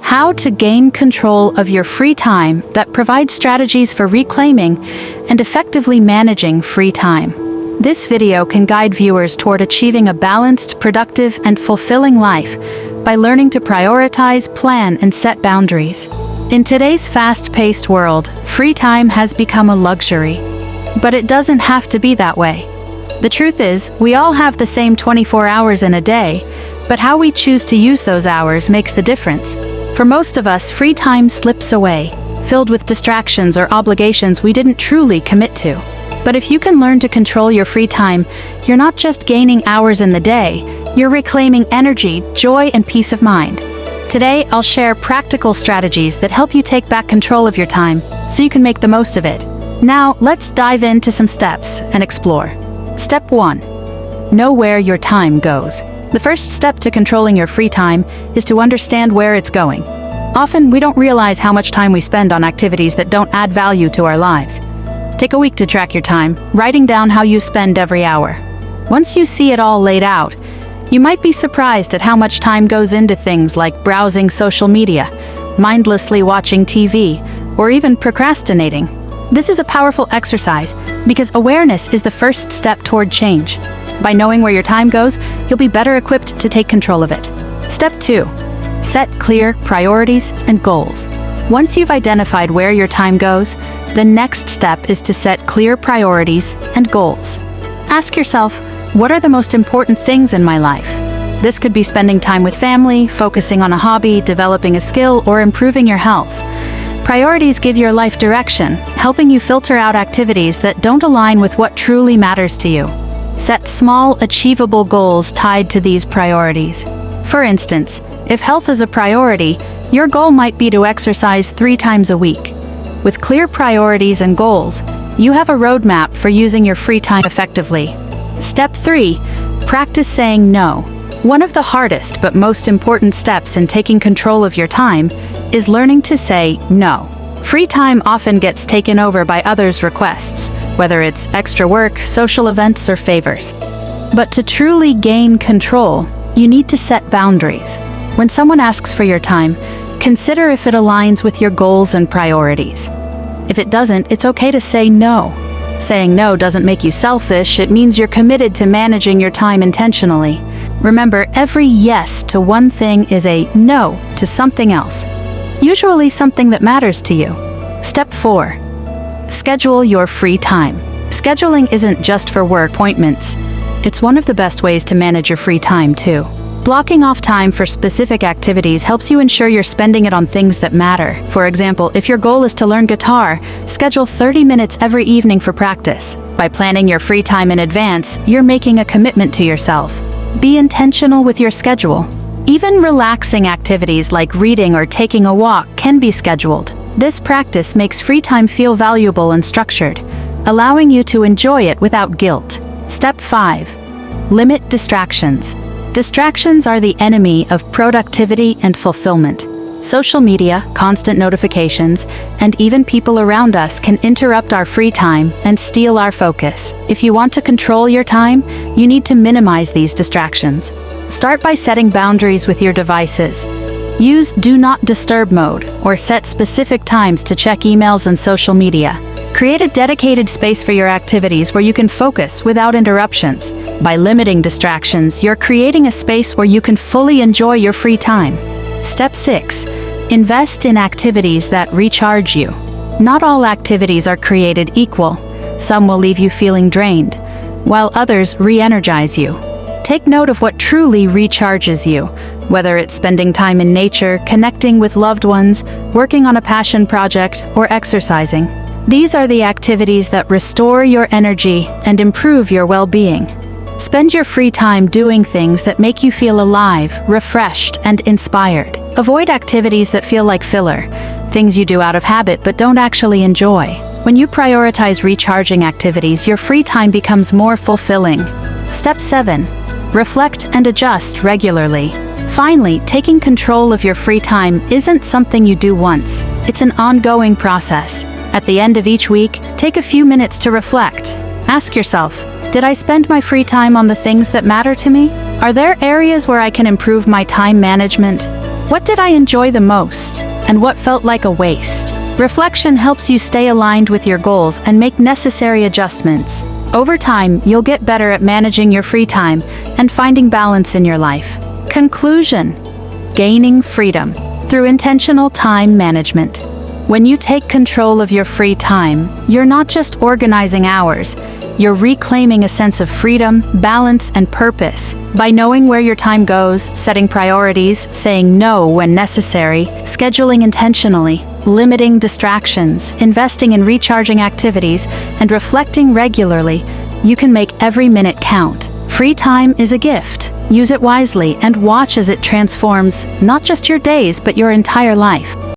how to gain control of your free time that provides strategies for reclaiming and effectively managing free time. This video can guide viewers toward achieving a balanced, productive, and fulfilling life by learning to prioritize, plan, and set boundaries. In today's fast-paced world, free time has become a luxury. But it doesn't have to be that way. The truth is, we all have the same 24 hours in a day, but how we choose to use those hours makes the difference. For most of us, free time slips away, filled with distractions or obligations we didn't truly commit to. But if you can learn to control your free time, you're not just gaining hours in the day, you're reclaiming energy, joy, and peace of mind. Today, I'll share practical strategies that help you take back control of your time so you can make the most of it. Now, let's dive into some steps and explore. Step 1. Know where your time goes. The first step to controlling your free time is to understand where it's going. Often, we don't realize how much time we spend on activities that don't add value to our lives. Take a week to track your time, writing down how you spend every hour. Once you see it all laid out, you might be surprised at how much time goes into things like browsing social media, mindlessly watching TV, or even procrastinating. This is a powerful exercise because awareness is the first step toward change. By knowing where your time goes, you'll be better equipped to take control of it. Step 2. Set clear priorities and goals. Once you've identified where your time goes, the next step is to set clear priorities and goals. Ask yourself, what are the most important things in my life? This could be spending time with family, focusing on a hobby, developing a skill, or improving your health. Priorities give your life direction, helping you filter out activities that don't align with what truly matters to you. Set small, achievable goals tied to these priorities. For instance, if health is a priority, your goal might be to exercise 3 times a week. With clear priorities and goals, you have a roadmap for using your free time effectively. Step 3. Practice saying no. One of the hardest but most important steps in taking control of your time is learning to say no. Free time often gets taken over by others' requests, whether it's extra work, social events, or favors. But to truly gain control, you need to set boundaries. When someone asks for your time, consider if it aligns with your goals and priorities. If it doesn't, it's okay to say no. Saying no doesn't make you selfish, it means you're committed to managing your time intentionally. Remember, every yes to one thing is a no to something else, usually something that matters to you. Step 4. Schedule your free time. Scheduling isn't just for work appointments. It's one of the best ways to manage your free time, too. Blocking off time for specific activities helps you ensure you're spending it on things that matter. For example, if your goal is to learn guitar, schedule 30 minutes every evening for practice. By planning your free time in advance, you're making a commitment to yourself. Be intentional with your schedule. Even relaxing activities like reading or taking a walk can be scheduled. This practice makes free time feel valuable and structured, allowing you to enjoy it without guilt. Step 5. Limit distractions. Distractions are the enemy of productivity and fulfillment. Social media, constant notifications, and even people around us can interrupt our free time and steal our focus. If you want to control your time, you need to minimize these distractions. Start by setting boundaries with your devices. Use Do Not Disturb mode or set specific times to check emails and social media. Create a dedicated space for your activities where you can focus without interruptions. By limiting distractions, you're creating a space where you can fully enjoy your free time. Step 6. Invest in activities that recharge you. Not all activities are created equal. Some will leave you feeling drained, while others re-energize you. Take note of what truly recharges you, whether it's spending time in nature, connecting with loved ones, working on a passion project, or exercising. These are the activities that restore your energy and improve your well-being. Spend your free time doing things that make you feel alive, refreshed, and inspired. Avoid activities that feel like filler, things you do out of habit but don't actually enjoy. When you prioritize recharging activities, your free time becomes more fulfilling. Step 7. Reflect and adjust regularly. Finally, taking control of your free time isn't something you do once. It's an ongoing process. At the end of each week, take a few minutes to reflect. Ask yourself, did I spend my free time on the things that matter to me? Are there areas where I can improve my time management? What did I enjoy the most, and what felt like a waste? Reflection helps you stay aligned with your goals and make necessary adjustments. Over time, you'll get better at managing your free time and finding balance in your life. Conclusion: gaining freedom through intentional time management. When you take control of your free time, you're not just organizing hours, you're reclaiming a sense of freedom, balance, and purpose. By knowing where your time goes, setting priorities, saying no when necessary, scheduling intentionally, limiting distractions, investing in recharging activities, and reflecting regularly, you can make every minute count. Free time is a gift. Use it wisely and watch as it transforms not just your days but your entire life.